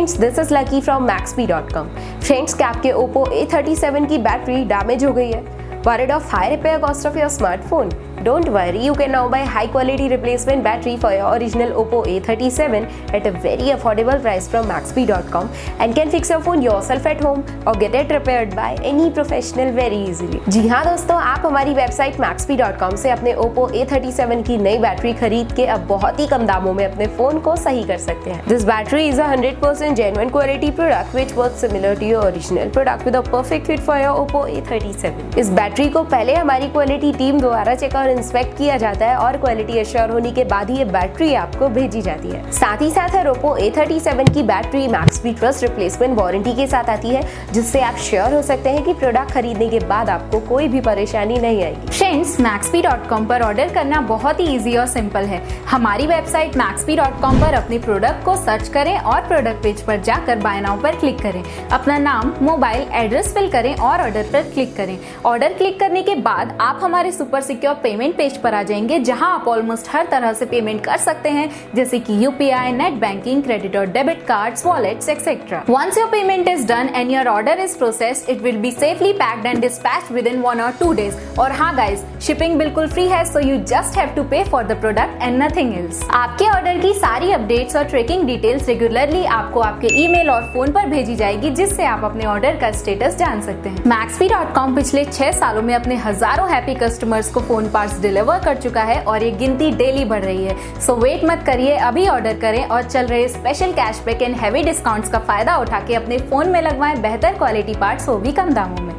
Friends, this is lucky from Maxbhi.com। Friends, क्या आपके Oppo A37 की बैटरी डैमेज हो गई है? Worried of high repair cost of your smartphone? Don't worry, you can now buy high quality replacement battery for your original Oppo A37 at a very affordable price from Maxbhi.com and can fix your phone yourself at home or get it repaired by any professional very easily। जी हाँ दोस्तों, आप हमारी website Maxbhi.com से अपने Oppo A37 की नई battery खरीद के अब बहुत ही कम दामों में अपने फोन को सही कर सकते हैं। This battery is a 100% genuine quality product which works similar to your original product with a perfect fit for your Oppo A37। इस बैटरी को पहले हमारी क्वालिटी टीम द्वारा चेक और इंस्पेक्ट किया जाता है और क्वालिटी एश्योर होने के बाद ही ये बैटरी आपको भेजी जाती है। साथ ही साथ हर Oppo A37 की battery Maxbhi trust replacement warranty के साथ आती है, जिससे आप श्योर हो सकते हैं कि प्रोडक्ट खरीदने के बाद आपको कोई भी परेशानी नहीं आएगी। फ्रेंड्स, Maxbhi.com पर ऑर्डर करना बहुत ही इजी और सिंपल है। हमारी वेबसाइट Maxbhi.com पर अपने प्रोडक्ट को सर्च करें और प्रोडक्ट पेज पर जाकर बाय नाउ पर क्लिक करें। अपना नाम, मोबाइल, एड्रेस फिल करें और ऑर्डर पर क्लिक करें। ऑर्डर क्लिक करने के बाद आप हमारे सुपर सिक्योर पेमेंट पेज पर आ जाएंगे, जहां आप ऑलमोस्ट हर तरह से पेमेंट कर सकते हैं, जैसे कि यूपीआई, नेट बैंकिंग, क्रेडिट और debit cards, wallets etcetera. Once your payment is done and your order is processed, it will be safely packed and dispatched within 1 or 2 days। और हाँ गाइज, शिपिंग बिल्कुल free है, so you just have to pay for the product and nothing else। आपके order की सारी updates और tracking details regularly आपको आपके ईमेल और फोन पर भेजी जाएगी, जिससे आप अपने ऑर्डर का स्टेटस जान सकते हैं। Maxbhi.com पिछले 6 सालों में अपने हजारों हैप्पी कस्टमर्स को फोन पार्ट्स डिलीवर कर चुका है और ये गिनती डेली बढ़ रही है। सो वेट मत करिए, अभी ऑर्डर करें और चल रहे special cashback and heavy discounts का फायदा उठा के अपने फोन में लगवाएं बेहतर क्वालिटी पार्ट्स, वो भी कम दामों में।